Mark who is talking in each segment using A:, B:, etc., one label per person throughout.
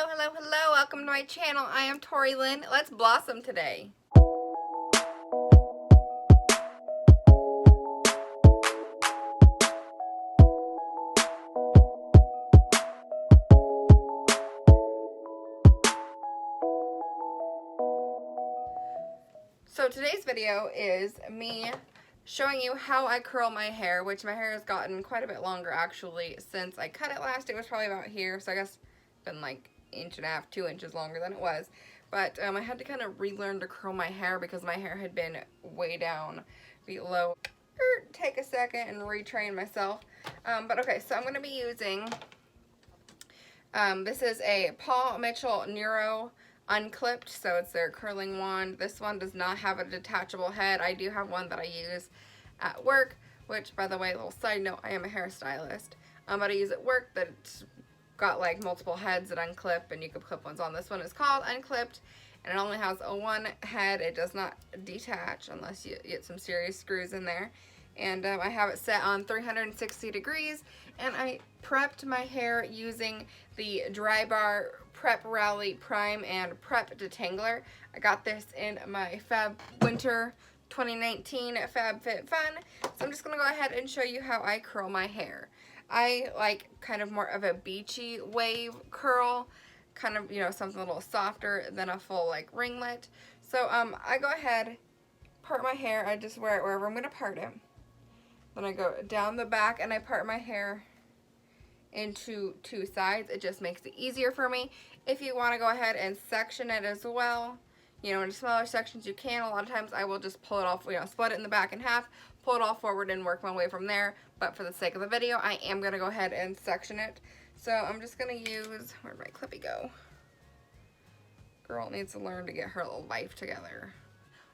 A: Hello, welcome to my channel. I am Tori Lynn. Let's blossom today. So today's video is me showing you how I curl my hair, which my hair has gotten quite a bit longer actually since I cut it last. It was probably about here, so I guess it's been like 1.5 inches, 2 inches longer than it was. But I had to kind of relearn to curl my hair because my hair had been way down below. Take a second and retrain myself. But okay, so I'm going to be using, this is a Paul Mitchell Neuro Unclipped, so it's their curling wand. This one does not have a detachable head. I do have one that I use at work, which, by the way, little side note, I am a hairstylist. But I use at work that's got like multiple heads that unclip, and you can clip ones on. This one is called Unclipped, and it only has a one head. It does not detach unless you get some serious screws in there. And I have it set on 360 degrees, and I prepped my hair using the Dry Bar Prep Rally Prime and Prep Detangler. I got this in my Fab Winter 2019 FabFitFun. So I'm just going to go ahead and show you how I curl my hair. I like kind of more of a beachy wave curl, kind of, you know, something a little softer than a full like ringlet. So I go ahead, part my hair. I just wear it wherever I'm going to part it. Then I go down the back and I part my hair into two sides. It just makes it easier for me. If you want to go ahead and section it as well, you know, in smaller sections you can. A lot of times I will just pull it off, you know, split it in the back in half, pull it all forward and work my way from there. But for the sake of the video, I am going to go ahead and section it. So I'm just going to use, where'd my clippy go? Girl needs to learn to get her little life together.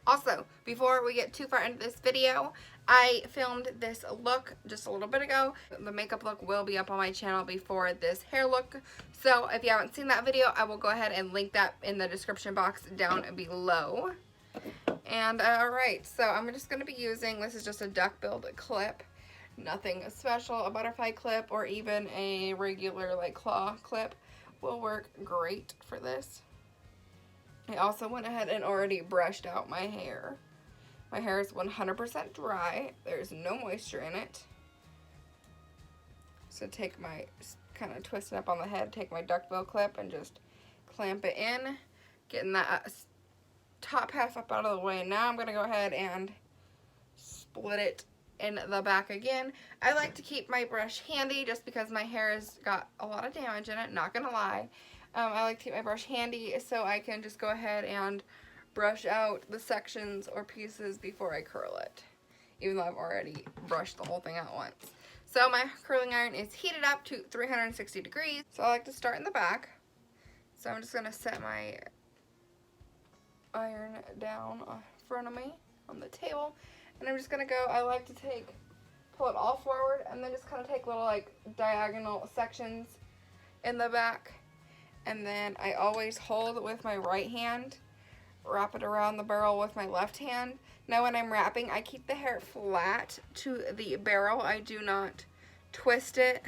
A: Also, before we get too far into this video, I filmed this look just a little bit ago. The makeup look will be up on my channel before this hair look. So if you haven't seen that video, I will go ahead and link that in the description box down below. And alright, so I'm just going to be using, this is just a duck-billed clip. Nothing special. A butterfly clip or even a regular like claw clip will work great for this. I also went ahead and already brushed out my hair. My hair is 100% dry. There's no moisture in it. So take my, kind of twist it up on the head, take my duckbill clip and just clamp it in. Getting that top half up out of the way. Now I'm going to go ahead and split it in the back again. I like to keep my brush handy just because my hair has got a lot of damage in it, not going to lie. I like to keep my brush handy so I can just go ahead and brush out the sections or pieces before I curl it, even though I've already brushed the whole thing at once. So my curling iron is heated up to 360 degrees. So I like to start in the back. So I'm just going to set my iron down in front of me on the table. And I'm just going to go, I like to pull it all forward and then just kind of take little like diagonal sections in the back. And then I always hold with my right hand, wrap it around the barrel with my left hand. Now when I'm wrapping, I keep the hair flat to the barrel. I do not twist it,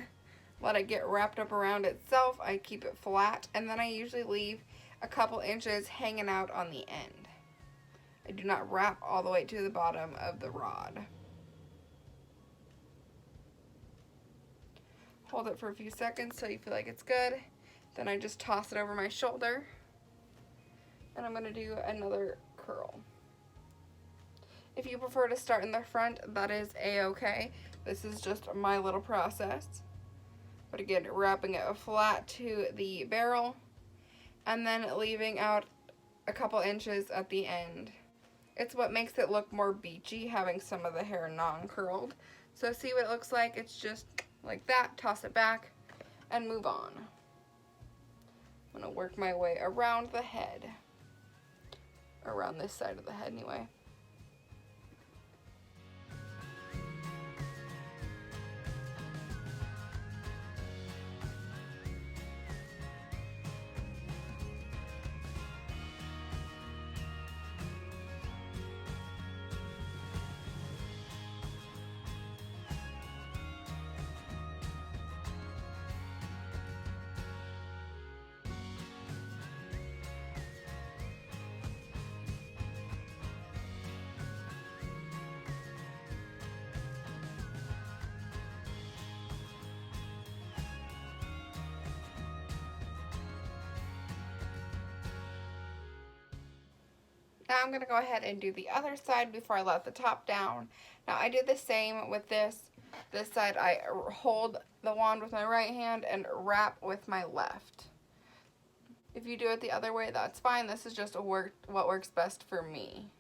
A: let it get wrapped up around itself. I keep it flat, and then I usually leave a couple inches hanging out on the end. I do not wrap all the way to the bottom of the rod. Hold it for a few seconds so you feel like it's good. Then I just toss it over my shoulder, and I'm going to do another curl. If you prefer to start in the front, that is a-okay. This is just my little process. But again, wrapping it flat to the barrel, and then leaving out a couple inches at the end. It's what makes it look more beachy, having some of the hair non-curled. So see what it looks like? It's just like that. Toss it back and move on. I'm going to work my way around the head, around this side of the head anyway. now I'm going to go ahead and do the other side before I let the top down. Now I do the same with this. This side I hold the wand with my right hand and wrap with my left. If you do it the other way, that's fine. This is just what works best for me.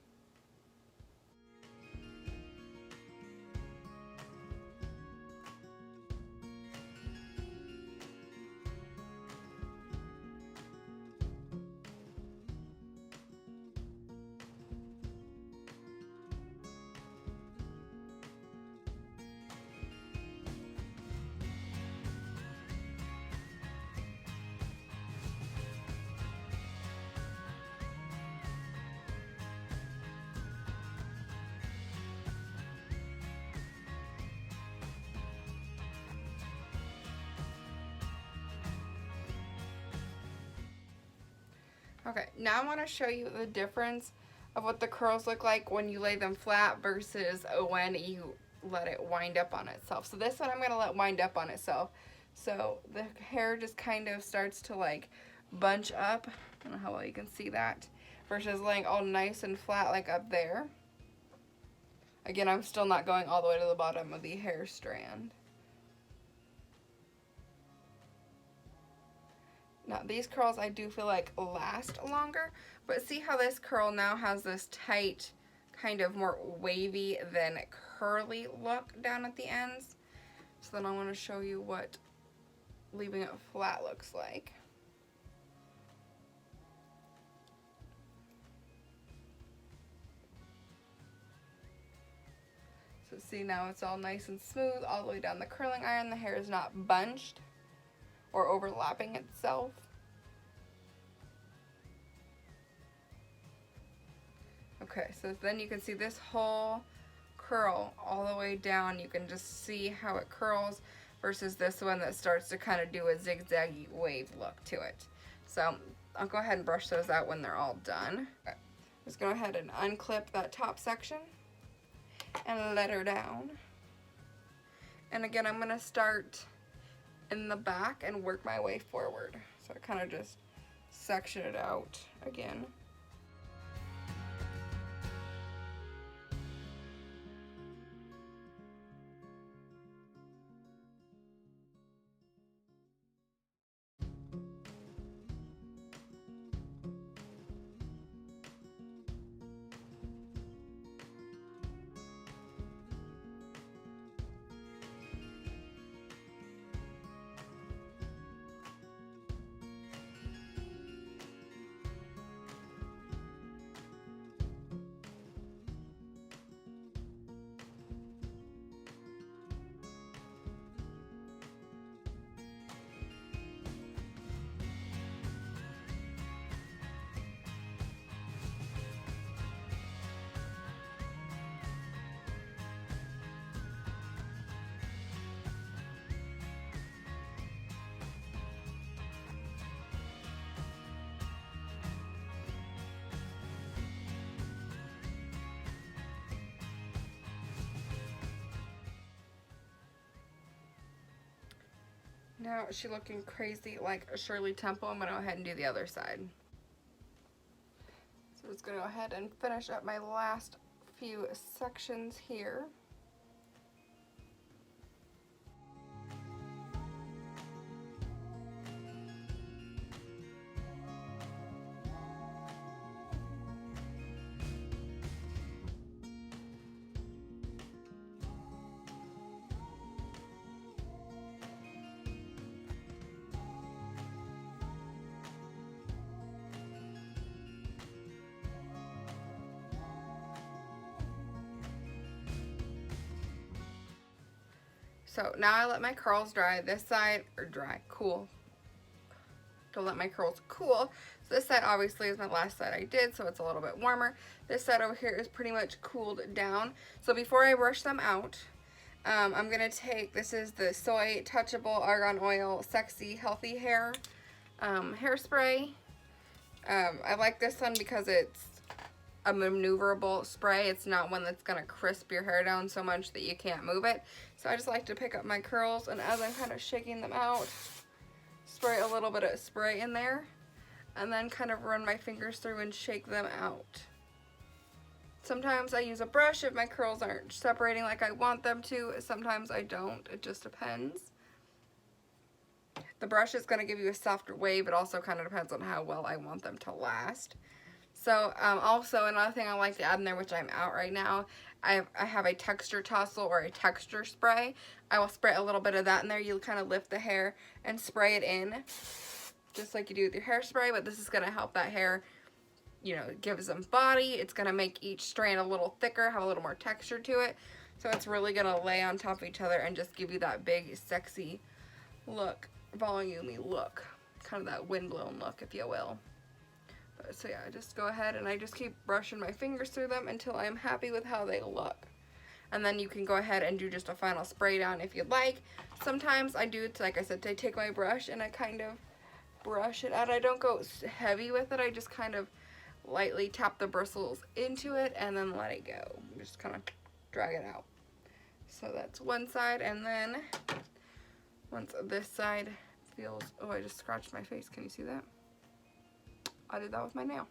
A: Okay, now I want to show you the difference of what the curls look like when you lay them flat versus when you let it wind up on itself. So this one I'm going to let wind up on itself. So the hair just kind of starts to like bunch up. I don't know how well you can see that. Versus laying all nice and flat like up there. Again, I'm still not going all the way to the bottom of the hair strand. Now these curls I do feel like last longer, but see how this curl now has this tight, kind of more wavy than curly look down at the ends. So then I want to show you what leaving it flat looks like. So see, now it's all nice and smooth all the way down the curling iron. The hair is not bunched or overlapping itself. Okay, so then you can see this whole curl all the way down. You can just see how it curls versus this one that starts to kind of do a zigzaggy wave look to it. So I'll go ahead and brush those out when they're all done. Okay. Just go ahead and unclip that top section and let her down. And again, I'm going to start in the back and work my way forward. So I kind of just section it out again. Now she's looking crazy like Shirley Temple. I'm going to go ahead and do the other side. So I'm just going to go ahead and finish up my last few sections here. So now I let my curls dry. This side, or dry, cool. To let my curls cool. So this side obviously is my last side I did, so it's a little bit warmer. This side over here is pretty much cooled down. So before I brush them out, I'm gonna take, this is the Soy Touchable Argan Oil Sexy Healthy Hair hairspray. I like this one because it's a maneuverable spray. It's not one that's gonna crisp your hair down so much that you can't move it. So I just like to pick up my curls, and as I'm kind of shaking them out, spray a little bit of spray in there, and then kind of run my fingers through and shake them out. Sometimes I use a brush if my curls aren't separating like I want them to. Sometimes I don't. It just depends. The brush is going to give you a softer wave. It also kind of depends on how well I want them to last. So also another thing I like to add in there, which I'm out right now, I have a texture tussle or a texture spray. I will spray a little bit of that in there. You'll kind of lift the hair and spray it in, just like you do with your hairspray, but this is going to help that hair, you know, give some body. It's going to make each strand a little thicker, have a little more texture to it. So it's really going to lay on top of each other and just give you that big, sexy look, volumey look, kind of that windblown look, if you will. So yeah, I just go ahead and I just keep brushing my fingers through them until I'm happy with how they look. And then you can go ahead and do just a final spray down if you'd like. Sometimes I do, like I said, I take my brush and I kind of brush it out. I don't go heavy with it. I just kind of lightly tap the bristles into it and then let it go. Just kind of drag it out. So that's one side, and then once this side feels, oh, I just scratched my face. Can you see that? I did that with my nail.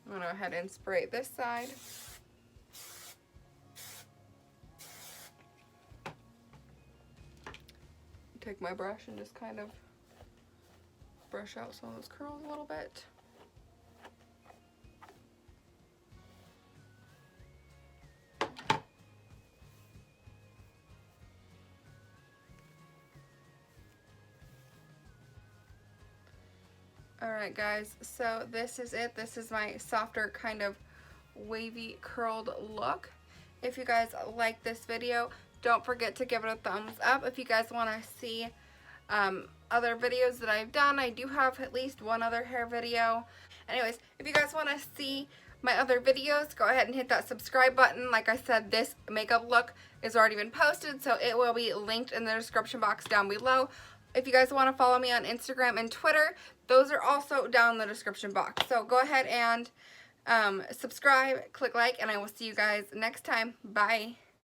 A: I'm going to go ahead and spray this side. Take my brush and just kind of brush out some of those curls a little bit. Alright guys, so this is it. This is my softer kind of wavy curled look. If you guys like this video, don't forget to give it a thumbs up. If you guys want to see other videos that I've done, I do have at least one other hair video. Anyways, if you guys want to see my other videos, go ahead and hit that subscribe button. Like I said, this makeup look has already been posted, so it will be linked in the description box down below. If you guys want to follow me on Instagram and Twitter, those are also down in the description box. So go ahead and subscribe, click like, and I will see you guys next time. Bye.